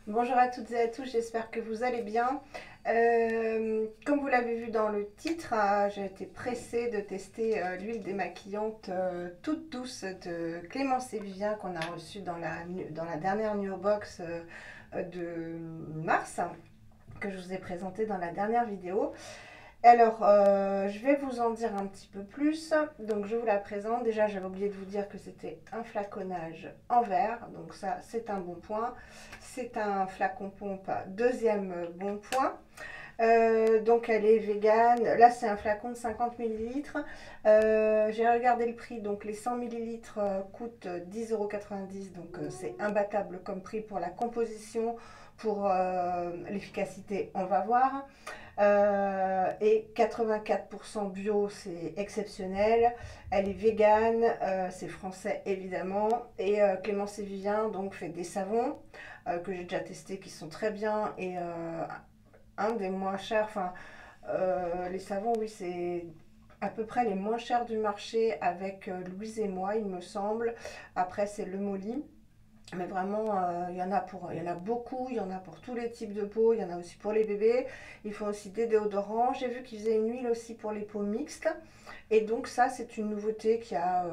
Bonjour à toutes et à tous, j'espère que vous allez bien. Comme vous l'avez vu dans le titre, j'ai été pressée de tester l'huile démaquillante toute douce de Clémence et Vivien qu'on a reçue dans la dernière New Box de mars, que je vous ai présenté dans la dernière vidéo. Alors, je vais vous en dire un petit peu plus. Donc, je vous la présente. Déjà, j'avais oublié de vous dire que c'était un flaconnage en verre. Donc, ça, c'est un bon point. C'est un flacon pompe, deuxième bon point. Donc, elle est végane. Là, c'est un flacon de 50 millilitres. J'ai regardé le prix. Donc, les 100 millilitres coûtent 10,90 €. Donc, c'est imbattable comme prix pour la composition. Pour l'efficacité, on va voir. Et 84% bio, c'est exceptionnel. Elle est végane, c'est français évidemment. Et Clémence et Vivien donc fait des savons que j'ai déjà testés qui sont très bien et un des moins chers. Enfin, les savons, oui, c'est à peu près les moins chers du marché avec Louise et moi, il me semble. Après, c'est Le Molly. Mais vraiment, il y en a beaucoup, il y en a pour tous les types de peau, il y en a aussi pour les bébés. Ils font aussi des déodorants. J'ai vu qu'ils faisaient une huile aussi pour les peaux mixtes. Et donc ça, c'est une nouveauté qui a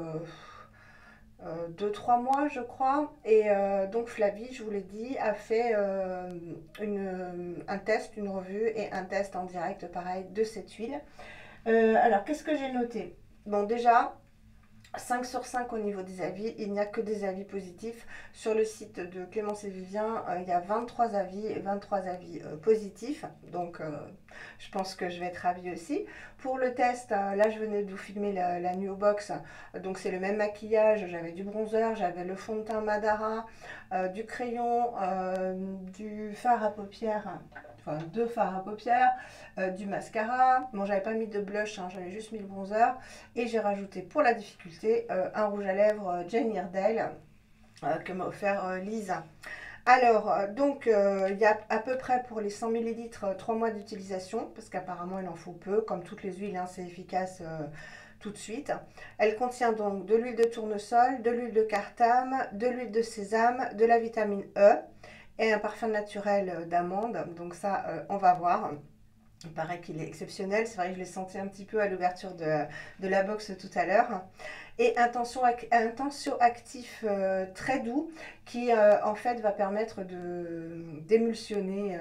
2-3 mois, je crois. Et donc Flavie, je vous l'ai dit, a fait un test, une revue et un test en direct, pareil, de cette huile. Alors, qu'est-ce que j'ai noté? Bon, déjà, 5 sur 5 au niveau des avis, il n'y a que des avis positifs. Sur le site de Clémence et Vivien, il y a 23 avis et 23 avis positifs. Donc, je pense que je vais être ravie aussi. Pour le test, là, je venais de vous filmer la New Box. Donc, c'est le même maquillage. J'avais du bronzer, j'avais le fond de teint Madara, du crayon, du fard à paupières. Enfin, deux fards à paupières, du mascara. Bon, j'avais pas mis de blush, hein, j'avais juste mis le bronzer. Et j'ai rajouté pour la difficulté un rouge à lèvres Jane Iredale que m'a offert Lisa. Alors, donc, il y a à peu près pour les 100 millilitres 3 mois d'utilisation, parce qu'apparemment il en faut peu, comme toutes les huiles, hein, c'est efficace tout de suite. Elle contient donc de l'huile de tournesol, de l'huile de cartame, de l'huile de sésame, de la vitamine E et un parfum naturel d'amande. Donc ça, on va voir. Il paraît qu'il est exceptionnel. C'est vrai que je l'ai senti un petit peu à l'ouverture de la box tout à l'heure. Et un tensioactif très doux qui en fait va permettre d'émulsionner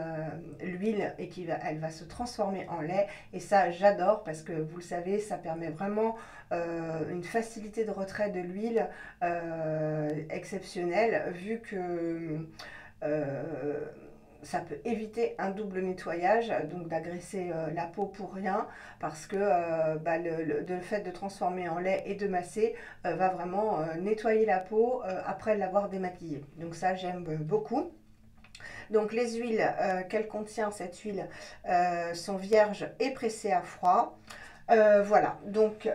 l'huile et elle va se transformer en lait. Et ça, j'adore parce que vous le savez, ça permet vraiment une facilité de retrait de l'huile exceptionnelle vu que ça peut éviter un double nettoyage, donc d'agresser la peau pour rien, parce que le fait de transformer en lait et de masser va vraiment nettoyer la peau après l'avoir démaquillée. Donc ça, j'aime beaucoup. Donc les huiles qu'elle contient, cette huile, sont vierges et pressées à froid. Voilà, donc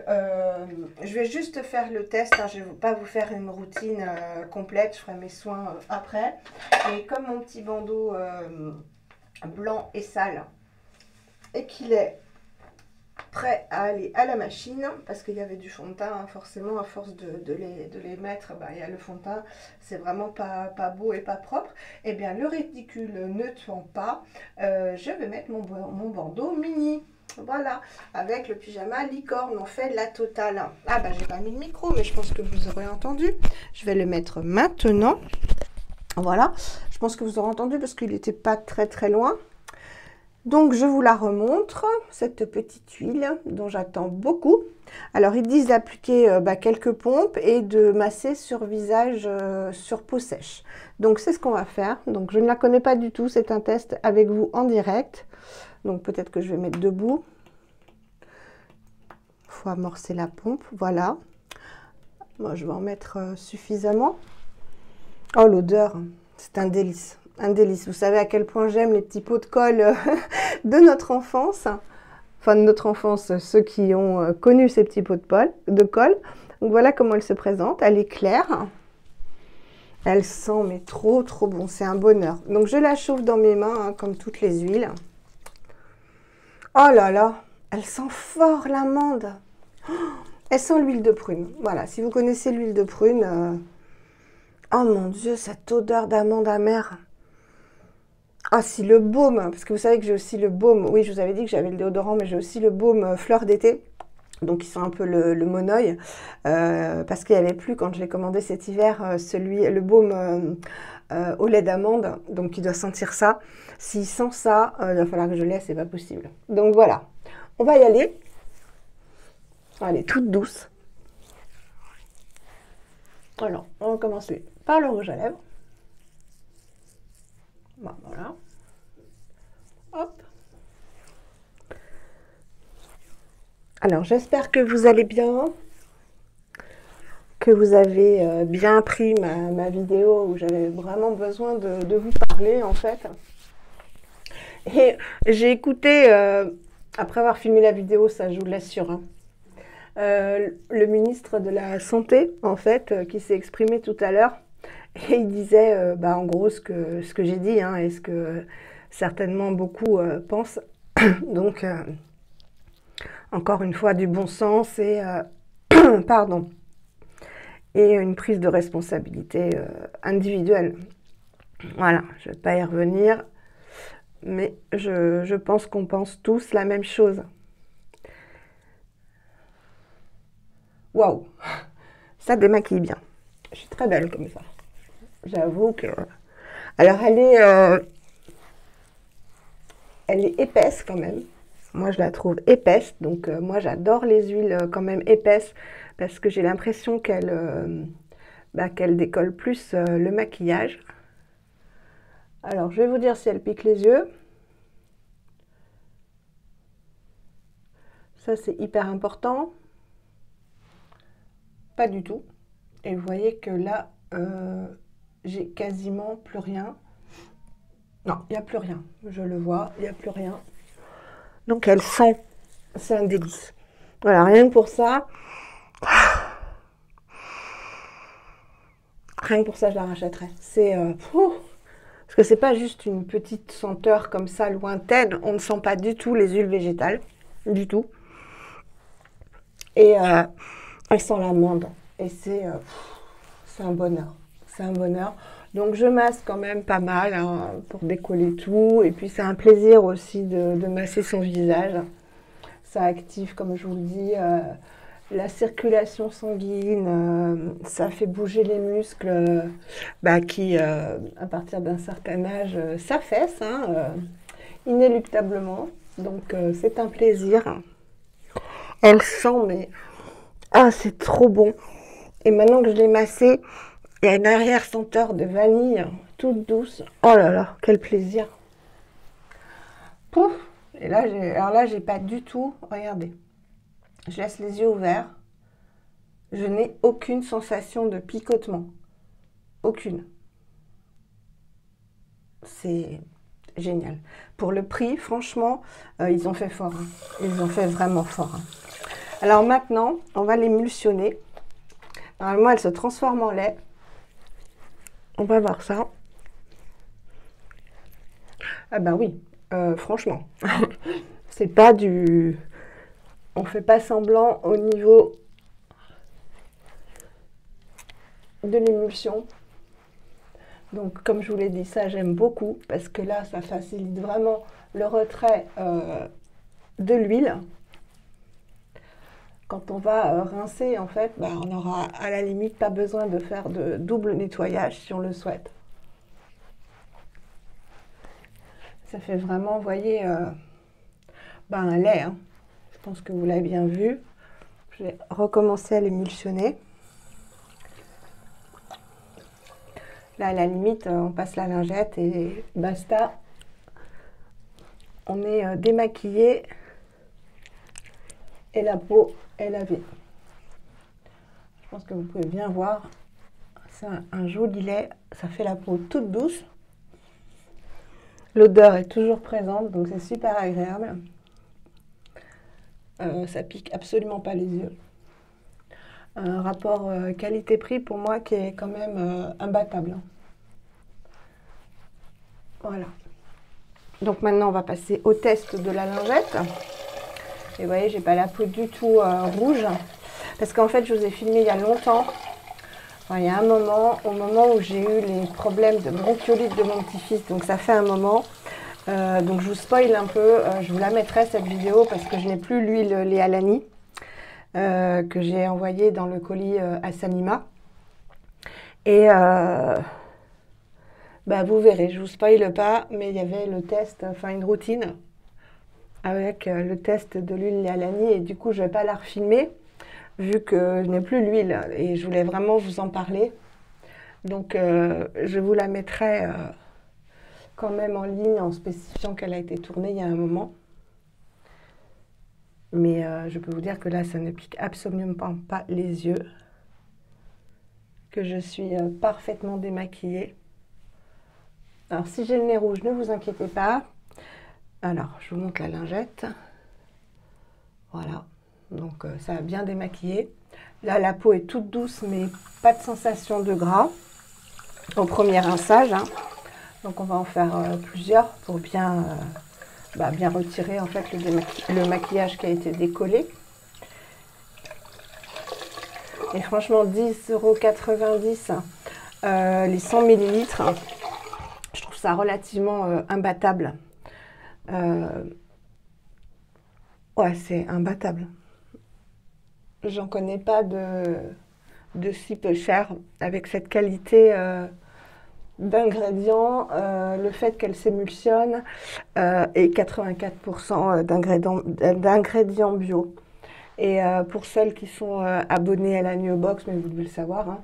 je vais juste faire le test, hein, je ne vais pas vous faire une routine complète, je ferai mes soins après. Et comme mon petit bandeau blanc et sale et qu'il est prêt à aller à la machine, parce qu'il y avait du fond de teint, hein, forcément à force de les mettre, il y a le fond de teint, c'est vraiment pas beau et pas propre. Et bien le réticule ne tend pas, je vais mettre mon bandeau mini. Voilà, avec le pyjama licorne, on fait la totale. Ah j'ai pas mis le micro, mais je pense que vous aurez entendu. Je vais le mettre maintenant. Voilà, je pense que vous aurez entendu parce qu'il n'était pas très loin. Donc je vous la remontre, cette petite huile dont j'attends beaucoup. Alors ils disent d'appliquer quelques pompes et de masser sur visage, sur peau sèche. Donc c'est ce qu'on va faire. Donc je ne la connais pas du tout, c'est un test avec vous en direct. Donc peut-être que je vais mettre debout. Il faut amorcer la pompe, voilà. Moi je vais en mettre suffisamment. Oh l'odeur, c'est un délice. Un délice. Vous savez à quel point j'aime les petits pots de colle de notre enfance. Enfin de notre enfance, ceux qui ont connu ces petits pots de colle. Donc voilà comment elle se présente. Elle est claire. Elle sent mais trop bon. C'est un bonheur. Donc je la chauffe dans mes mains hein, comme toutes les huiles. Oh là là, elle sent fort l'amande. Oh, elle sent l'huile de prune. Voilà, si vous connaissez l'huile de prune, oh mon Dieu, cette odeur d'amande amère. Ah si, le baume, parce que vous savez que j'ai aussi le baume. Oui, je vous avais dit que j'avais le déodorant, mais j'ai aussi le baume fleur d'été. Donc, ils sont un peu le monoeil. Parce qu'il n'y avait plus, quand je l'ai commandé cet hiver, le baume au lait d'amande. Donc, il doit sentir ça. S'il sent ça, il va falloir que je laisse, c'est pas possible. Donc, voilà. On va y aller. Elle est toute douce. Alors, on va commencer par le rouge à lèvres. Voilà. Hop. Alors, j'espère que vous allez bien, que vous avez bien pris ma vidéo où j'avais vraiment besoin de vous parler, en fait. Et j'ai écouté, après avoir filmé la vidéo, ça je vous l'assure, hein, le ministre de la Santé, en fait, qui s'est exprimé tout à l'heure. Et il disait, en gros, ce que j'ai dit, hein, et ce que certainement beaucoup pensent. Donc, encore une fois, du bon sens et, pardon, et une prise de responsabilité individuelle. Voilà, je ne vais pas y revenir, mais je pense qu'on pense tous la même chose. Waouh, ça démaquille bien. Je suis très belle comme ça. J'avoue que... Alors, elle est épaisse quand même. Moi, je la trouve épaisse. Donc, moi, j'adore les huiles quand même épaisses parce que j'ai l'impression qu'elle décolle plus le maquillage. Alors, je vais vous dire si elle pique les yeux. Ça, c'est hyper important. Pas du tout. Et vous voyez que là, j'ai quasiment plus rien. Non, il n'y a plus rien. Je le vois, il n'y a plus rien. Donc, elle sent. C'est un délice. Voilà, rien que pour ça. Rien que pour ça, je la rachèterais. C'est... parce que c'est pas juste une petite senteur comme ça, lointaine. On ne sent pas du tout les huiles végétales. Du tout. Et elle sent l'amande. Et c'est un bonheur. C'est un bonheur. Donc je masse quand même pas mal hein, pour décoller tout. Et puis c'est un plaisir aussi de masser son visage. Ça active, comme je vous le dis, la circulation sanguine. Ça fait bouger les muscles qui, à partir d'un certain âge, s'affaissent hein, inéluctablement. Donc c'est un plaisir. Elle sent, mais... Ah, c'est trop bon. Et maintenant que je l'ai massée, il y a une arrière-senteur de vanille, toute douce. Oh là là, quel plaisir. Pouf. Et là, alors là, j'ai pas du tout... Regardez. Je laisse les yeux ouverts. Je n'ai aucune sensation de picotement. Aucune. C'est génial. Pour le prix, franchement, ils ont fait fort. Hein. Ils ont fait vraiment fort. Hein. Alors maintenant, on va l'émulsionner. Normalement, elle se transforme en lait. On va voir ça. Ah ben oui, franchement. C'est pas du... On fait pas semblant au niveau de l'émulsion. Donc, comme je vous l'ai dit, ça j'aime beaucoup parce que là, ça facilite vraiment le retrait de l'huile. Quand on va rincer, en fait, on n'aura à la limite pas besoin de faire de double nettoyage si on le souhaite. Ça fait vraiment, vous voyez, un lait. Hein. Je pense que vous l'avez bien vu. Je vais recommencer à l'émulsionner. Là, à la limite, on passe la lingette et basta. On est démaquillé et la peau est lavée. Je pense que vous pouvez bien voir. C'est un joli lait. Ça fait la peau toute douce. L'odeur est toujours présente, donc c'est super agréable. Ça pique absolument pas les yeux. Un rapport qualité-prix pour moi qui est quand même imbattable. Voilà. Donc maintenant on va passer au test de la lingette. Et vous voyez, j'ai pas la peau du tout rouge. Parce qu'en fait, je vous ai filmé il y a longtemps. Enfin, il y a un moment, au moment où j'ai eu les problèmes de bronchiolite de mon petit-fils. Donc ça fait un moment. Donc je vous spoil un peu, je vous la mettrai cette vidéo parce que je n'ai plus l'huile Léa Lani que j'ai envoyée dans le colis à Sanima. Et bah, vous verrez, je vous spoil pas, mais il y avait le test, enfin une routine avec le test de l'huile Léa Lani et du coup je vais pas la refilmer vu que je n'ai plus l'huile et je voulais vraiment vous en parler. Donc je vous la mettrai quand même en ligne en spécifiant qu'elle a été tournée il y a un moment. Mais je peux vous dire que là, ça ne pique absolument pas les yeux. Que je suis parfaitement démaquillée. Alors, si j'ai le nez rouge, ne vous inquiétez pas. Alors, je vous montre la lingette. Voilà. Donc, ça a bien démaquillé. Là, la peau est toute douce, mais pas de sensation de gras au premier rinçage. Hein. Donc, on va en faire plusieurs pour bien retirer en fait le maquillage qui a été décollé. Et franchement, 10,90 € les 100 ml. Je trouve ça relativement imbattable. Ouais, c'est imbattable. J'en connais pas de si peu cher avec cette qualité d'ingrédients, le fait qu'elle s'émulsionne et 84% d'ingrédients bio. Et pour celles qui sont abonnées à la New Box, mais vous devez le savoir, hein,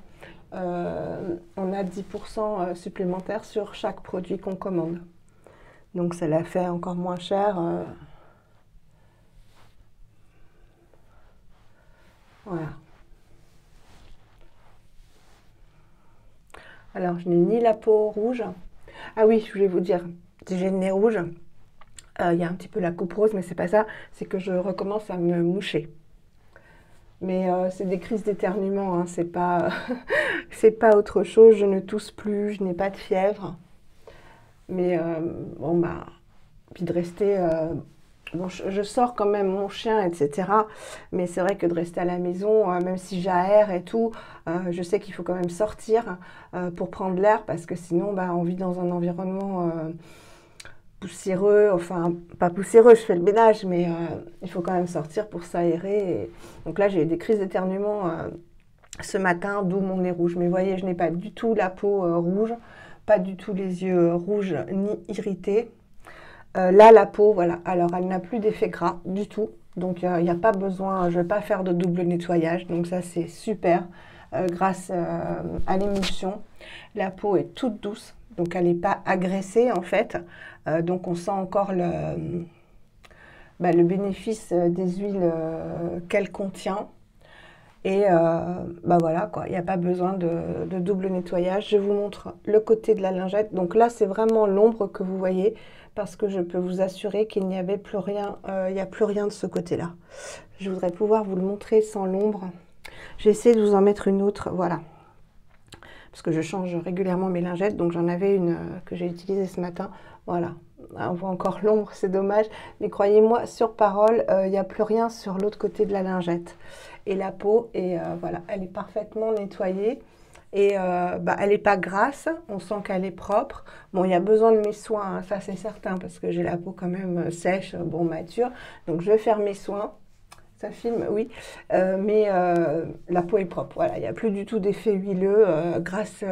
on a 10% supplémentaires sur chaque produit qu'on commande. Donc ça la fait encore moins cher. Voilà. Alors, je n'ai ni la peau rouge. Ah oui, je voulais vous dire, j'ai le nez rouge. Il y a un petit peu la coupe rose, mais c'est pas ça. C'est que je recommence à me moucher. Mais c'est des crises d'éternuement, hein, c'est pas, c'est pas autre chose. Je ne tousse plus, je n'ai pas de fièvre. Mais bon, bah, puis de rester... bon, je sors quand même mon chien, etc. Mais c'est vrai que de rester à la maison, même si j'aère et tout, je sais qu'il faut quand même sortir pour prendre l'air parce que sinon, bah, on vit dans un environnement poussiéreux, enfin pas poussiéreux, je fais le ménage, mais il faut quand même sortir pour s'aérer. Et... Donc là, j'ai eu des crises d'éternuement ce matin, d'où mon nez rouge. Mais vous voyez, je n'ai pas du tout la peau rouge, pas du tout les yeux rouges ni irrités. Là, la peau, voilà, alors elle n'a plus d'effet gras du tout, donc il n'y a pas besoin, je ne vais pas faire de double nettoyage, donc ça c'est super, grâce à l'émulsion. La peau est toute douce, donc elle n'est pas agressée en fait, donc on sent encore le bénéfice des huiles qu'elle contient. Et bah voilà quoi, il n'y a pas besoin de double nettoyage. Je vous montre le côté de la lingette. Donc là, c'est vraiment l'ombre que vous voyez parce que je peux vous assurer qu'il n'y avait plus rien, il n'y a plus rien de ce côté-là. Je voudrais pouvoir vous le montrer sans l'ombre. J'ai essayé de vous en mettre une autre, voilà. Parce que je change régulièrement mes lingettes, donc j'en avais une que j'ai utilisée ce matin. Voilà, on voit encore l'ombre, c'est dommage. Mais croyez-moi, sur parole, il n'y a plus rien sur l'autre côté de la lingette. Et la peau, et voilà, elle est parfaitement nettoyée. Et elle n'est pas grasse, on sent qu'elle est propre. Bon, il y a besoin de mes soins, hein, ça c'est certain, parce que j'ai la peau quand même sèche, bon, mature. Donc je vais faire mes soins. Ça filme, oui, mais la peau est propre. Voilà, il n'y a plus du tout d'effet huileux grâce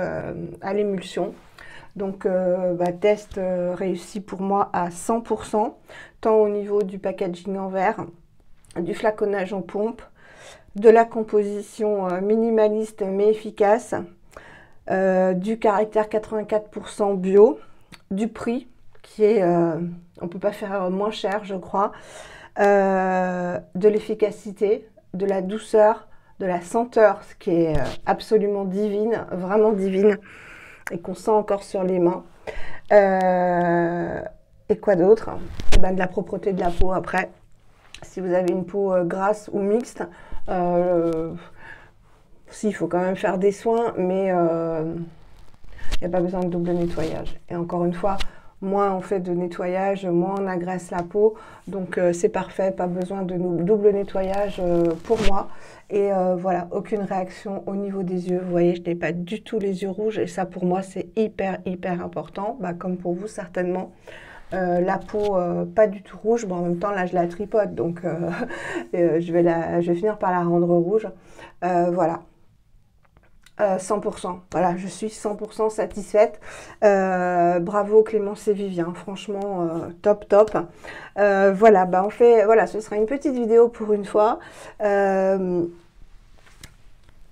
à l'émulsion. Donc, test réussi pour moi à 100%, tant au niveau du packaging en verre, du flaconnage en pompe, de la composition minimaliste mais efficace, du caractère 84% bio, du prix qui est, on ne peut pas faire moins cher, je crois, de l'efficacité, de la douceur, de la senteur, ce qui est absolument divine, vraiment divine, et qu'on sent encore sur les mains. Et quoi d'autre? De la propreté de la peau après. Si vous avez une peau grasse ou mixte, si, il faut quand même faire des soins, mais il n'y a pas besoin de double nettoyage. Et encore une fois, moins on fait de nettoyage, moins on agresse la peau. Donc c'est parfait, pas besoin de double nettoyage pour moi. Et voilà, aucune réaction au niveau des yeux. Vous voyez, je n'ai pas du tout les yeux rouges. Et ça pour moi c'est hyper important, comme pour vous certainement. la peau pas du tout rouge. Bon, en même temps, là, je la tripote, donc je vais finir par la rendre rouge. Voilà. 100%, voilà, je suis 100% satisfaite. Bravo Clémence et Vivien, franchement top top. Voilà, bah voilà, ce sera une petite vidéo pour une fois.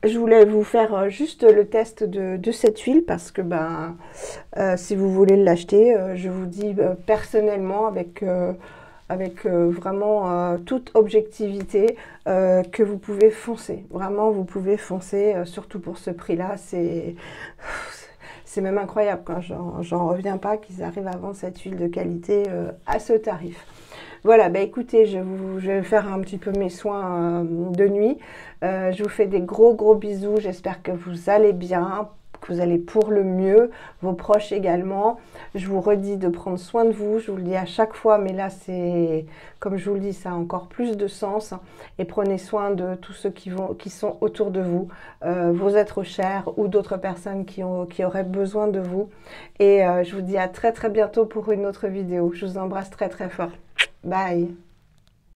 Je voulais vous faire juste le test de cette huile parce que ben, si vous voulez l'acheter, je vous dis personnellement avec vraiment toute objectivité que vous pouvez foncer. Vraiment, vous pouvez foncer, surtout pour ce prix-là. C'est même incroyable, quand j'en reviens pas qu'ils arrivent à vendre cette huile de qualité à ce tarif. Voilà, bah écoutez, je vais faire un petit peu mes soins de nuit. Je vous fais des gros bisous. J'espère que vous allez bien, que vous allez pour le mieux, vos proches également. Je vous redis de prendre soin de vous. Je vous le dis à chaque fois, mais là, c'est, comme je vous le dis, ça a encore plus de sens. Et prenez soin de tous ceux qui sont autour de vous, vos êtres chers ou d'autres personnes qui auraient besoin de vous. Et je vous dis à très bientôt pour une autre vidéo. Je vous embrasse très fort. Bye.